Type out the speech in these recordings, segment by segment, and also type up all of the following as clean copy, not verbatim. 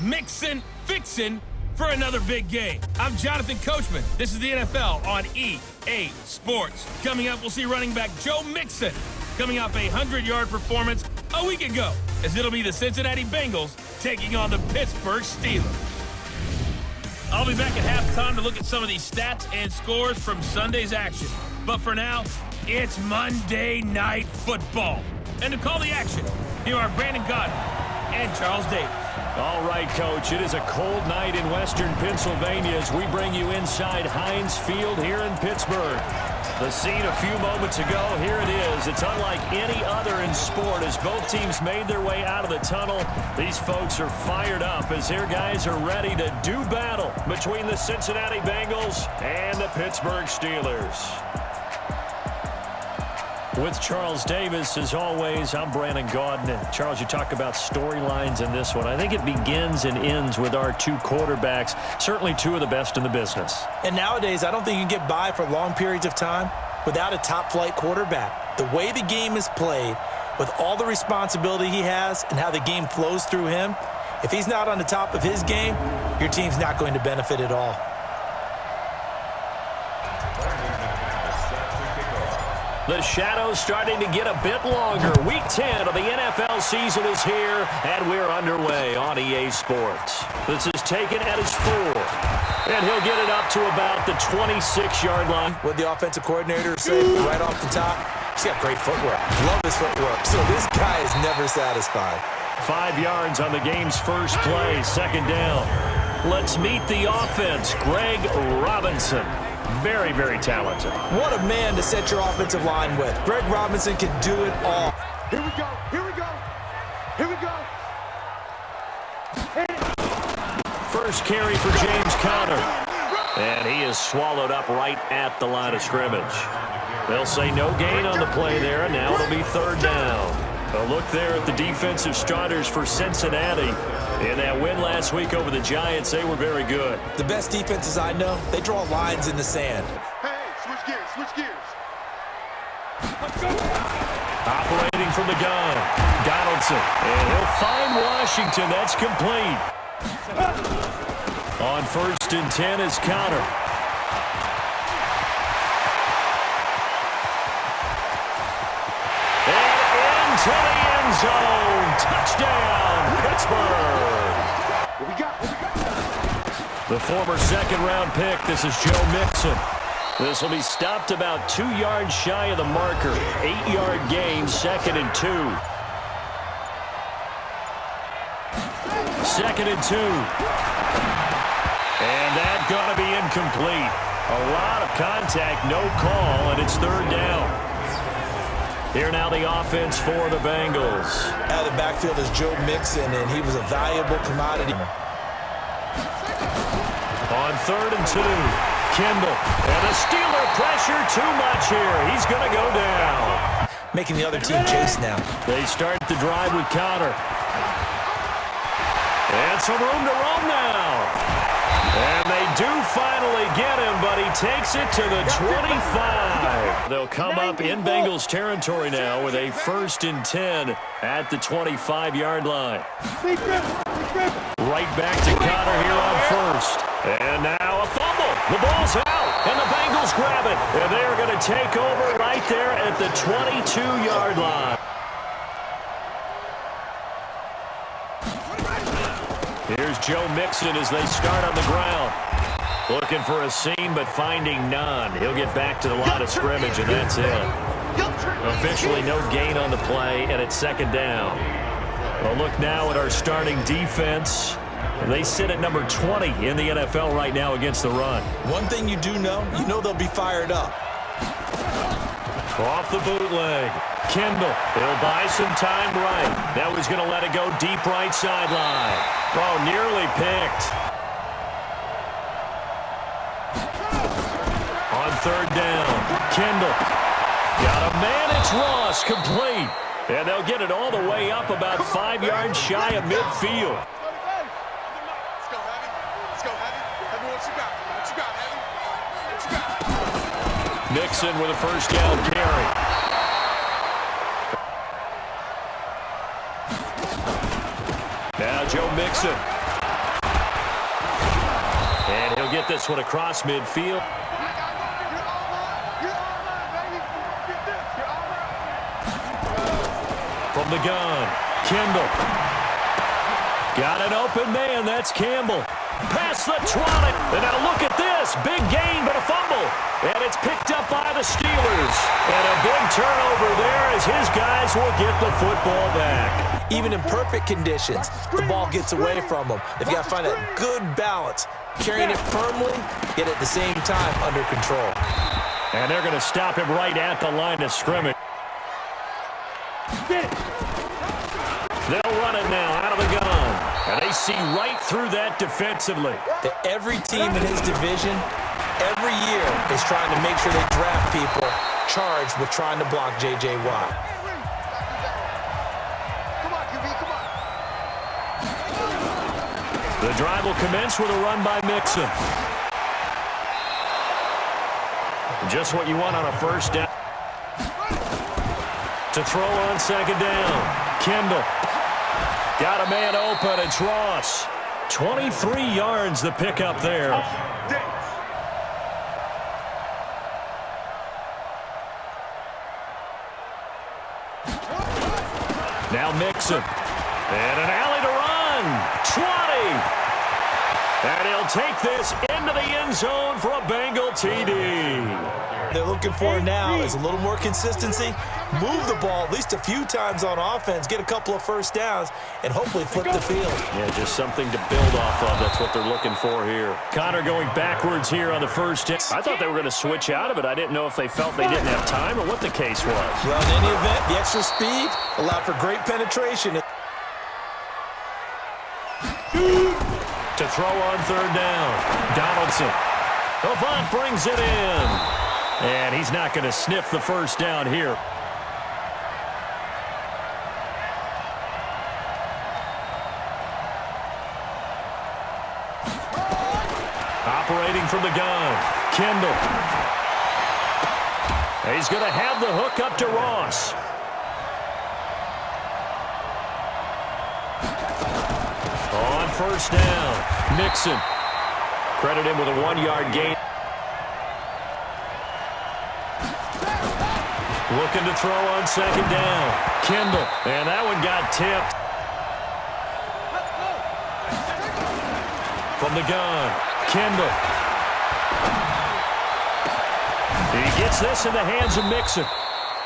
mixing, fixing for another big game. I'm Jonathan Coachman. This is the NFL on EA Sports. Coming up, we'll see running back Joe Mixon coming off a 100-yard performance a week ago, as it'll be the Cincinnati Bengals taking on the Pittsburgh Steelers. I'll be back at halftime to look at some of these stats and scores from Sunday's action. But for now, it's Monday Night Football. And to call the action, here are Brandon Gaudin and Charles Davis. All right, Coach, it is a cold night in western Pennsylvania as we bring you inside Heinz Field here in Pittsburgh. The scene a few moments ago, here it is. It's unlike any other in sport as both teams made their way out of the tunnel. These folks are fired up as their guys are ready to do battle between the Cincinnati Bengals and the Pittsburgh Steelers. With Charles Davis, as always, I'm Brandon Gaudin. And Charles, you talk about storylines in this one. I think it begins and ends with our two quarterbacks, certainly two of the best in the business. And nowadays, I don't think you can get by for long periods of time without a top-flight quarterback. The way the game is played, with all the responsibility he has and how the game flows through him, if he's not on the top of his game, your team's not going to benefit at all. The shadow's starting to get a bit longer. Week 10 of the NFL season is here, and we're underway on EA Sports. This is taken at his 4, and he'll get it up to about the 26-yard line. What the offensive coordinator say right off the top, he's got great footwork. Love his footwork. So this guy is never satisfied. 5 yards on the game's first play, second down. Let's meet the offense, Greg Robinson. Very, very talented. What a man to set your offensive line with. Greg Robinson can do it all. Here we go, here we go, here we go. First carry for James Conner. And he is swallowed up right at the line of scrimmage. They'll say no gain on the play there, and now it'll be third down. A look there at the defensive starters for Cincinnati. In that win last week over the Giants, they were very good. The best defenses I know, they draw lines in the sand. Hey, switch gears, switch gears. Operating from the gun, Donaldson. And he'll find Washington. That's complete. On 1st and 10 is Conner. To the end zone. Touchdown, Pittsburgh. What we got? The former second-round pick, this is Joe Mixon. This will be stopped about 2 yards shy of the marker. 8-yard gain, 2nd and 2. 2nd and 2. And that's going to be incomplete. A lot of contact, no call, and it's third down. Here now the offense for the Bengals. Out of the backfield is Joe Mixon, and he was a valuable commodity. On 3rd and 2, Kendall. And the Steeler pressure too much here. He's going to go down. Making the other team chase now. They start the drive with Conner. And some room to roam now. And they do finally get him, but he takes it to the 25. They'll come up in Bengals territory now with a 1st and 10 at the 25-yard line. Right back to Conner here on 1st. And now a fumble. The ball's out, and the Bengals grab it. And they're going to take over right there at the 22-yard line. Here's Joe Mixon as they start on the ground. Looking for a seam, but finding none. He'll get back to the line of scrimmage, and that's it. Officially no gain on the play, and it's second down. Well, look now at our starting defense. They sit at number 20 in the NFL right now against the run. One thing you do know, they'll be fired up. Off the bootleg. Kendall, he'll buy some time right. Now he's going to let it go deep right sideline. Oh, nearly picked. On 3rd down, Kendall. Got a man, it's Ross, complete. And they'll get it all the way up about 5 yards shy of midfield. Let's go, Heavy. Let's go, Heavy. Heavy, what you got? What you got, Heavy? What you got? Mixon with a first down carry. Now Joe Mixon. And he'll get this one across midfield. From the gun, Kendall. Got an open man, that's Campbell. Pass the Tronic. And now look at this. Big gain, but a fumble. And it's picked up by the Steelers. And a big turnover there as his guys will get the football back. Even in perfect conditions, the ball gets away from them. They've got to find that good balance, carrying it firmly, yet at the same time under control. And they're going to stop him right at the line of scrimmage. They'll run it now out of the gun. And they see right through that defensively. Every team in his division, every year, is trying to make sure they draft people charged with trying to block J.J. Watt. Come on, QB, come on. The drive will commence with a run by Mixon. Just what you want on a first down. To throw on second down. Kendall. Got a man open. It's Ross. 23 yards the pickup there. Now Mixon. And an alley to run. 20. And he'll take this into the end zone for a Bengal TD. They're looking for now is a little more consistency. Move the ball at least a few times on offense, get a couple of first downs, and hopefully flip the field. Yeah, just something to build off of. That's what they're looking for here. Connor going backwards here on the first hit. I thought they were going to switch out of it. I didn't know if they felt they didn't have time or what the case was. Well, in any event, the extra speed allowed for great penetration. To throw on third down. Donaldson. Avant brings it in. And he's not going to sniff the first down here. Operating from the gun. Kendall. He's going to have the hook up to Ross. On first down, Mixon. Credit him with a 1-yard gain. Looking to throw on second down. Kendall. And that one got tipped. From the gun, Kendall. He gets this in the hands of Mixon.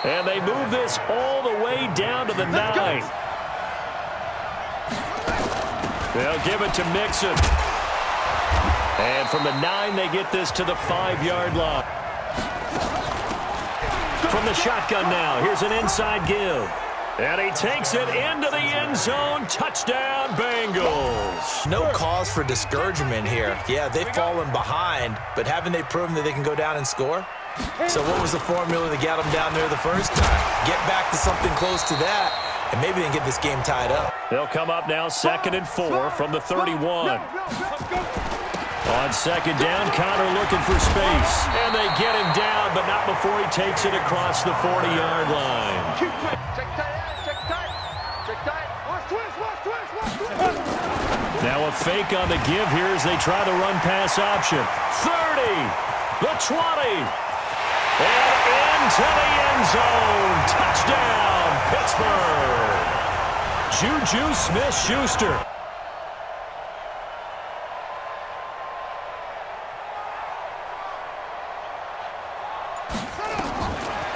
And they move this all the way down to the 9. They'll give it to Mixon. And from the 9, they get this to the 5-yard line. From the shotgun now, here's an inside give. And he takes it into the end zone. Touchdown, Bengals. No cause for discouragement here. Yeah, they've fallen behind, but haven't they proven that they can go down and score? So what was the formula to get them down there the first time? Get back to something close to that, and maybe they can get this game tied up. They'll come up now 2nd and 4 from the 31. On second down, Connor looking for space. And they get him down, but not before he takes it across the 40-yard line. Check tight, check tight, check tight. Watch twist, watch twist, watch twist. Now a fake on the give here as they try the run-pass option. 30, the 20, and into the end zone. Touchdown, Pittsburgh. Juju Smith-Schuster.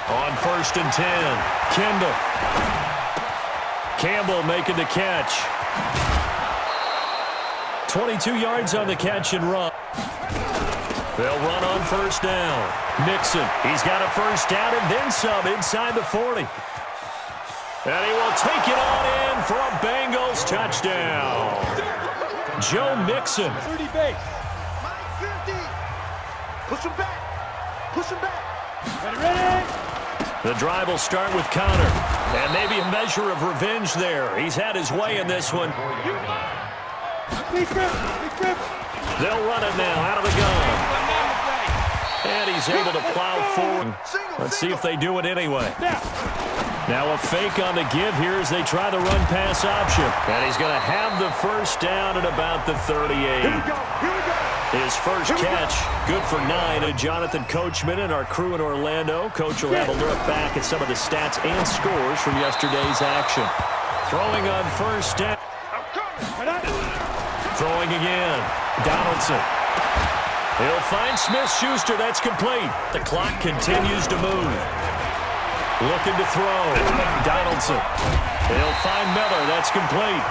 On 1st and 10, Kendall. Campbell making the catch. 22 yards on the catch and run. They'll run on first down. Mixon, he's got a first down and then some inside the 40. And he will take it on in for a Bengals touchdown. Joe Mixon. 30 base. 50. Push him back. Push him back. Ready? The drive will start with Connor. And maybe a measure of revenge there. He's had his way in this one. They'll run it now out of the gun. And he's able to plow forward. Let's see if they do it anyway. Now a fake on the give here as they try the run-pass option. And he's going to have the first down at about the 38. Here we go. Here we go. His first catch, good for 9. Jonathan Coachman and our crew in Orlando. Coach will have a look back at some of the stats and scores from yesterday's action. Throwing on first down. Throwing again. Donaldson. He'll find Smith-Schuster. That's complete. The clock continues to move. Looking to throw. Donaldson. He'll find Miller. That's complete.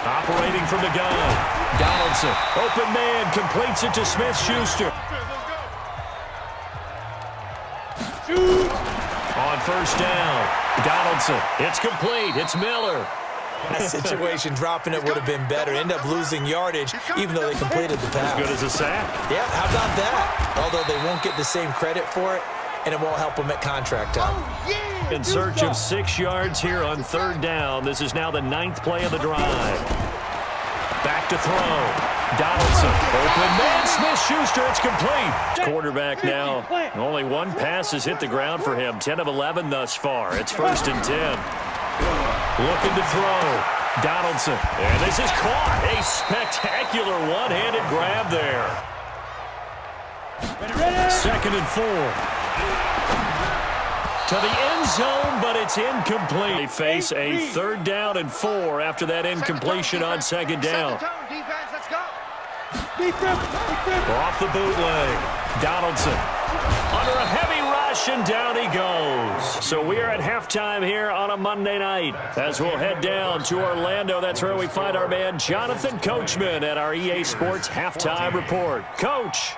Operating from the gun. Donaldson. Open man. Completes it to Smith-Schuster. On first down. Donaldson. It's complete. It's Miller. That situation, dropping it would have been better. End up losing yardage, even though they completed the pass. As good as a sack. Yeah, how about that? Although they won't get the same credit for it, and it won't help them at contract time. In search of 6 yards here on third down. This is now the 9th play of the drive. Back to throw. Donaldson. Open man. Smith-Schuster. It's complete. Quarterback now. Only one pass has hit the ground for him. 10 of 11 thus far. It's 1st and 10. Looking to throw. Donaldson. And this is caught. A spectacular one-handed grab there. 2nd and 4. To the end zone, but it's incomplete. They face a 3rd down and 4 after that incompletion on 2nd down. Off the bootleg. Donaldson. Under a heavy rush, and down he goes. So we are at halftime here on a Monday night. As we'll head down to Orlando, that's where we find our man Jonathan Coachman at our EA Sports Halftime Report. Coach.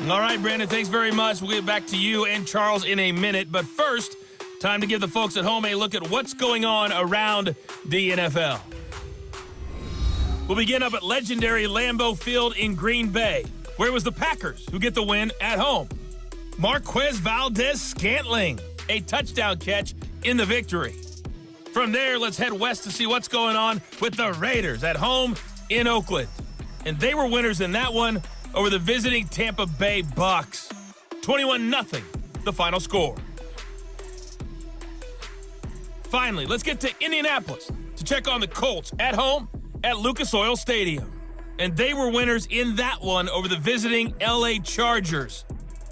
All right, Brandon, thanks very much. We'll get back to you and Charles in a minute. But first, time to give the folks at home a look at what's going on around the NFL. We'll begin up at legendary Lambeau Field in Green Bay, where it was the Packers who get the win at home. Marquez Valdez-Scantling, a touchdown catch in the victory. From there, let's head west to see what's going on with the Raiders at home in Oakland. And they were winners in that one over the visiting Tampa Bay Bucks. 21-0, the final score. Finally, let's get to Indianapolis to check on the Colts at home at Lucas Oil Stadium. And they were winners in that one over the visiting LA Chargers.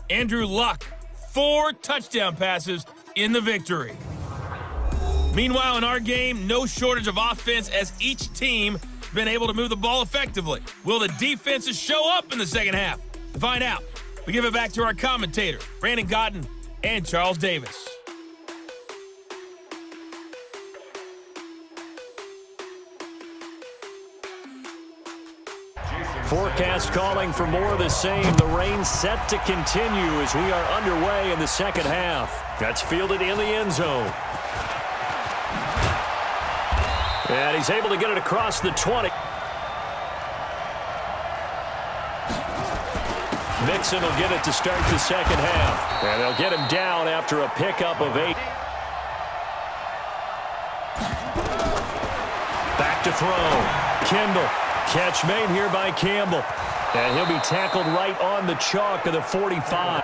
Andrew Luck, 4 touchdown passes in the victory. Meanwhile, in our game, no shortage of offense as each team has been able to move the ball effectively. Will the defenses show up in the second half? To find out, we give it back to our commentators, Brandon Cotton and Charles Davis. Forecast calling for more of the same. The rain set to continue as we are underway in the second half. That's fielded in the end zone. And he's able to get it across the 20. Mixon will get it to start the second half. And they'll get him down after a pickup of 8. Back to throw. Kendall. Catch made here by Campbell. And he'll be tackled right on the chalk of the 45.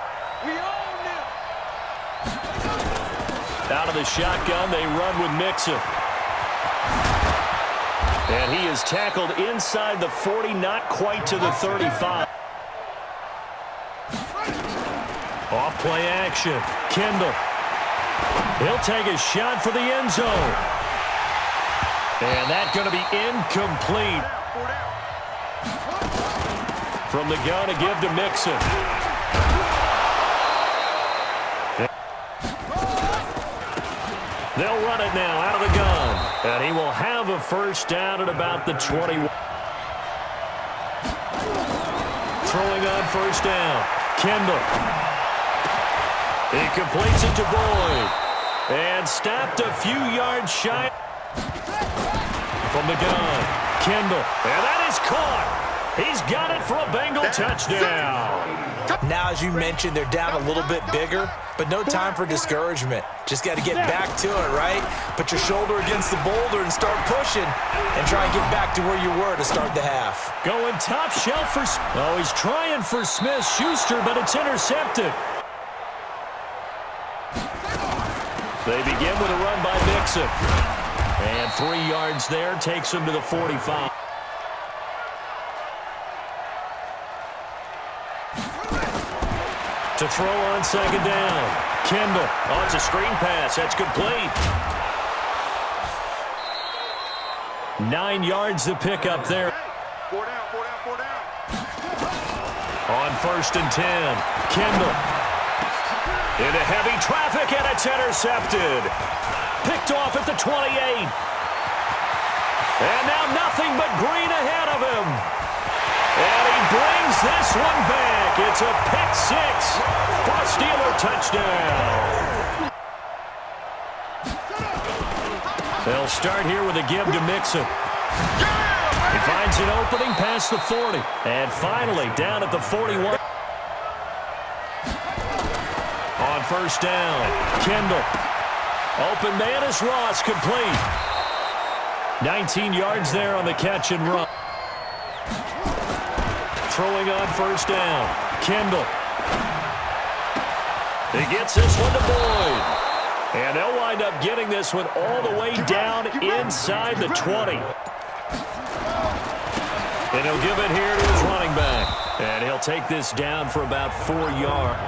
Out of the shotgun, they run with Mixon. And he is tackled inside the 40, not quite to the 35. Off play action. Kendall. He'll take a shot for the end zone. And that's going to be incomplete. From the gun to give to Mixon. They'll run it now out of the gun. And he will have a first down at about the 21. Throwing on first down. Kendall. He completes it to Boyd. And stopped a few yards shy. From the gun. Kendall. And that is caught. He's got it for a Bengal touchdown. Now, as you mentioned, they're down a little bit bigger, but no time for discouragement. Just got to get back to it, right? Put your shoulder against the boulder and start pushing and try and get back to where you were to start the half. Going top shelf for... Oh, he's trying for Smith-Schuster, but it's intercepted. They begin with a run by Mixon. And 3 yards there takes him to the 45. To throw on second down. Kendall. Oh, it's a screen pass. That's complete. 9 yards to pick up there. 4 down, 4 down, 4 down. On 1st and 10. Kendall. Into heavy traffic, and it's intercepted. Picked off at the 28. And now nothing but green ahead of him. And he brings this one back. It's a pick six for a Steeler touchdown. They'll start here with a give to Mixon. He finds an opening past the 40. And finally down at the 41. On 1st down, Kendall. Open man is Ross, complete. 19 yards there on the catch and run. Throwing on 1st down, Kendall. He gets this one to Boyd. And they'll wind up getting this one all the way down inside the 20. And he'll give it here to his running back. And he'll take this down for about 4 yards.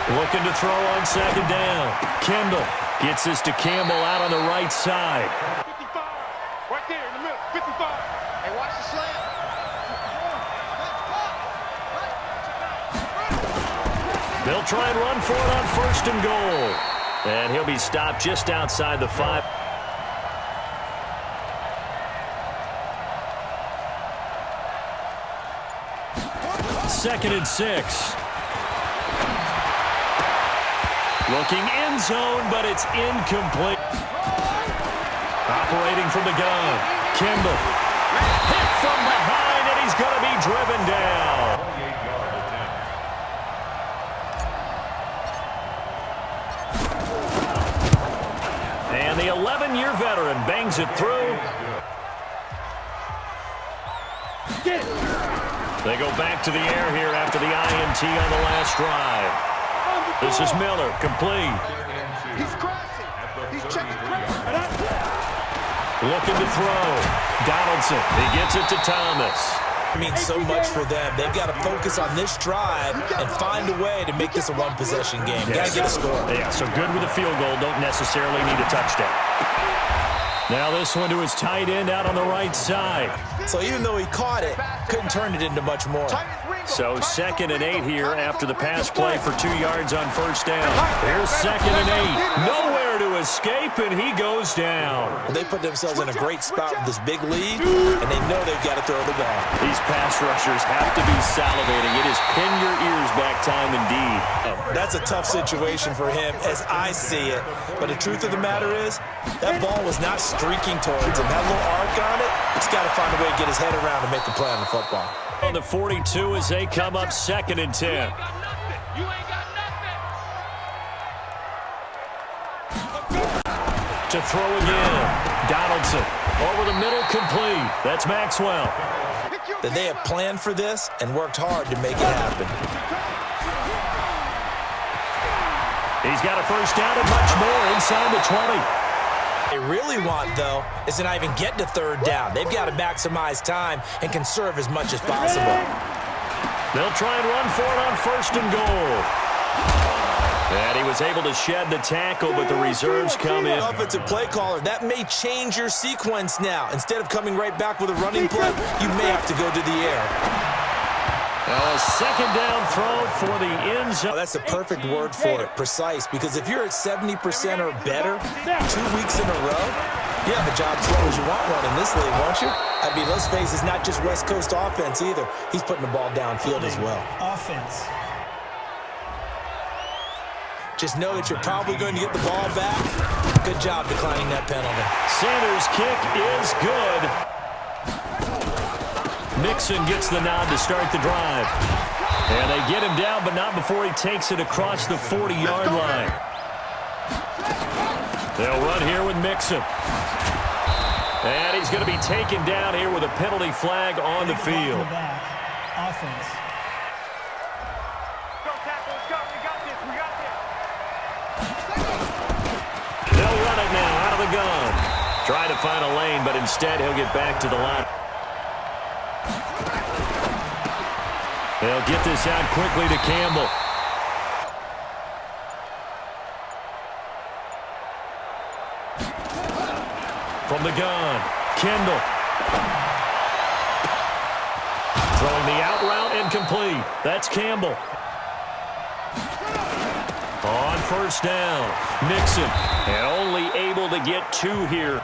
Looking to throw on second down. Kendall gets this to Campbell out on the right side. 55. Right there in the middle. 55. Hey, watch the slant. They'll try and run for it on 1st and goal. And he'll be stopped just outside the 5. Second and 6. Looking end zone, but it's incomplete. Operating from the gun. Kendall. Hit from behind, and he's going to be driven down. And the 11-year veteran bangs it through. They go back to the air here after the INT on the last drive. This is Miller, complete. He's crashing. He's checking crash. Looking to throw. Donaldson, he gets it to Thomas. It means so much for them. They've got to focus on this drive and find a way to make this a one-possession game. Got to get a score. Yeah, so good with a field goal. Don't necessarily need a touchdown. Now this one to his tight end out on the right side. So even though he caught it, couldn't turn it into much more. So 2nd and 8 here after the pass play for 2 yards on 1st down. Here's 2nd and 8. Nowhere to escape, and he goes down. Well, they put themselves in a great spot with this big lead, and they know they've got to throw the ball. These pass rushers have to be salivating. It is pin your ears back time indeed. That's a tough situation for him as I see it. But the truth of the matter is, that ball was not streaking towards him. That little arc on it, he's got to find a way to get his head around and make a play on the football. On the 42 as they come up 2nd and 10. You ain't got nothing. To throw again. Donaldson over the middle, complete. That's Maxwell. That they have planned for this and worked hard to make it happen. He's got a 1st down and much more inside the 20. They really want, though, is to not even get to 3rd down. They've got to maximize time and conserve as much as possible. They'll try and run for it on 1st and goal. And he was able to shed the tackle, but the reserves come in. Offensive play caller, that may change your sequence now. Instead of coming right back with a running play, you may have to go to the air. A 2nd down throw for the end zone. Oh, that's the perfect word for it, precise, because if you're at 70% or better 2 weeks in a row, you have a job as long as you want one in this league, won't you? I mean, let's face it, it's not just West Coast offense either. He's putting the ball downfield as well. Offense. Just know that you're probably going to get the ball back. Good job declining that penalty. Sanders' kick is good. Mixon gets the nod to start the drive. And they get him down, but not before he takes it across the 40-yard line. They'll run here with Mixon. And he's going to be taken down here with a penalty flag on the field. Offense. Go, tackle, let's go. We got this. We got the gun. Trying to find a lane, but instead he'll get back to the line. They'll get this out quickly to Campbell. From the gun, Kendall. Throwing the out route incomplete. That's Campbell. On first down, Mixon, and only able to get 2 here.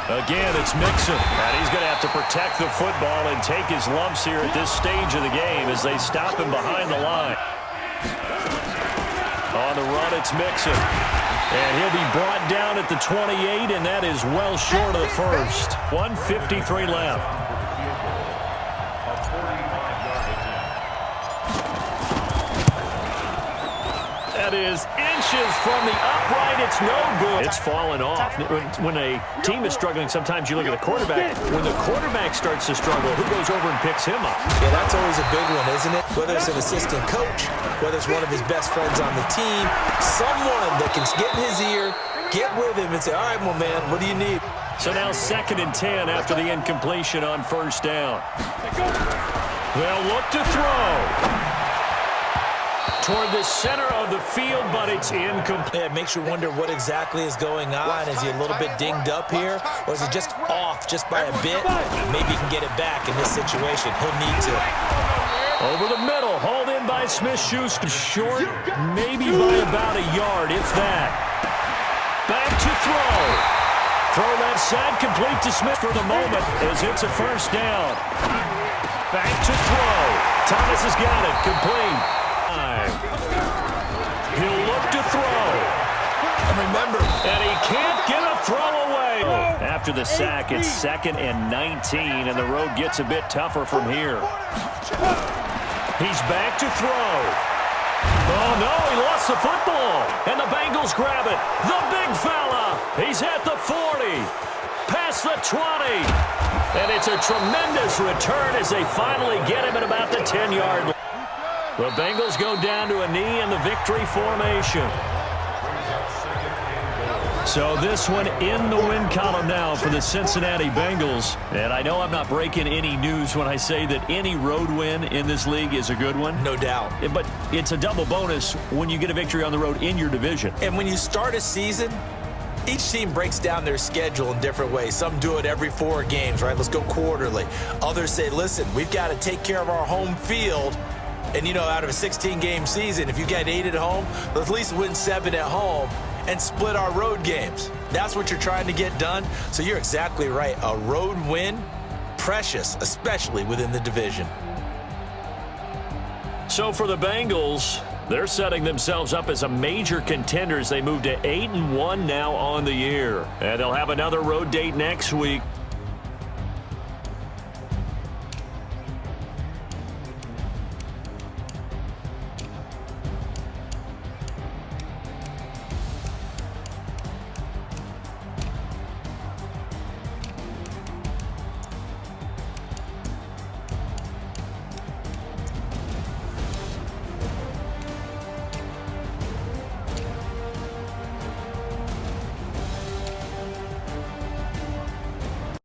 Again, it's Mixon, and he's going to have to protect the football and take his lumps here at this stage of the game as they stop him behind the line. On the run, it's Mixon, and he'll be brought down at the 28, and that is well short of the first. 1:53 left. That is inches from the upright. It's no good. It's fallen off. When a team is struggling, sometimes you look at the quarterback. When the quarterback starts to struggle, who goes over and picks him up? Yeah, that's always a big one, isn't it? Whether it's an assistant coach, whether it's one of his best friends on the team, someone that can get in his ear, get with him and say, all right, well, man, what do you need? So now 2nd and 10 after the incompletion on first down. They'll look to throw toward the center of the field, but it's incomplete. Yeah, it makes you wonder what exactly is going on. Is he a little bit dinged up here, or is he just off just by a bit? Maybe he can get it back in this situation. He'll need to. Over the middle, hauled in by Smith-Schuster. Short, maybe by about a yard, if that. Back to throw. Throw left side, complete to Smith for the moment as it's a first down. Back to throw. Thomas has got it, complete. He'll look to throw. And remember, and he can't get a throw away. After the sack, it's 2nd and 19, and the road gets a bit tougher from here. He's back to throw. Oh, no, he lost the football. And the Bengals grab it. The big fella. He's at the 40. Past the 20. And it's a tremendous return as they finally get him at about the 10-yard line. The Bengals go down to a knee in the victory formation. So this one in the win column now for the Cincinnati Bengals. And I know I'm not breaking any news when I say that any road win in this league is a good one. No doubt. But it's a double bonus when you get a victory on the road in your division. And when you start a season, each team breaks down their schedule in different ways. Some do it every 4 games, right? Let's go quarterly. Others say, listen, we've got to take care of our home field. And, you know, out of a 16-game season, if you get 8 at home, let's at least win 7 at home and split our road games. That's what you're trying to get done. So you're exactly right. A road win, precious, especially within the division. So for the Bengals, they're setting themselves up as a major contender as they move to 8-1 now on the year. And they'll have another road date next week.